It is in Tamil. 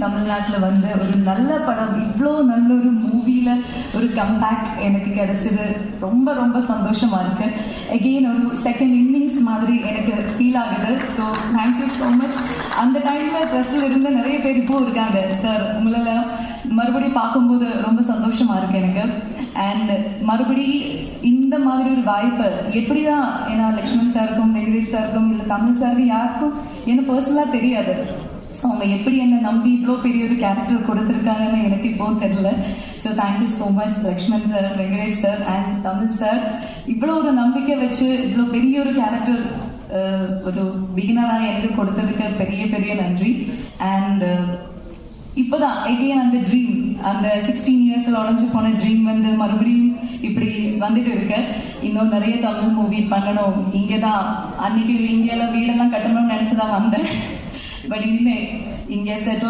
தமிழ்நாட்டில் வந்து ஒரு நல்ல படம், இவ்வளோ நல்ல ஒரு மூவியில் ஒரு கம்பேக் எனக்கு கிடைச்சது. ரொம்ப ரொம்ப சந்தோஷமா இருக்கு. அகெயின் ஒரு செகண்ட் இன்னிங்ஸ் மாதிரி எனக்கு ஃபீல் ஆகுது. So thank you so much. அந்த டைமில் ட்ரெஸ்ஸில் இருந்த நிறைய பேர் இப்போ இருக்காங்க. சார் உங்களால் மறுபடியும் பார்க்கும்போது ரொம்ப சந்தோஷமா இருக்கு எனக்கு. அண்ட் மறுபடி இந்த மாதிரி ஒரு வாய்ப்பு எப்படி தான், ஏன்னா லக்ஷ்மண் சாருக்கும் வெங்கடேஷ் சாருக்கும் இல்லை தமிழ் சாருக்கும் யாருக்கும் என்ன பர்சனலாக தெரியாது. ஸோ அவங்க எப்படி என்னை நம்பி இவ்வளோ பெரிய ஒரு கேரக்டர் கொடுத்துருக்காங்கன்னு எனக்கு இப்போ தெரியல. So thank you so much Lakshman sir, Venkatesh sir and Tamil sir. இவ்வளோ ஒரு நம்பிக்கை வச்சு இவ்வளோ பெரிய ஒரு கேரக்டர் ஒரு பிகினராக எனக்கு கொடுத்ததுக்கு பெரிய பெரிய நன்றி. அண்ட் இப்போதான் எகெயின் அந்த ட்ரீம், அந்த 16 இயர்ஸில் உடஞ்சி போன ட்ரீம் வந்து மறுபடியும் இப்படி வந்துட்டு இருக்கு. இன்னும் நிறைய தமிழ் மூவி பண்ணணும். இங்கே தான் அன்னைக்கு இங்கெல்லாம் வீடெல்லாம் கட்டணும்னு நினச்சிதான் வந்தேன். பட் இனிமே இங்கே செட்டில்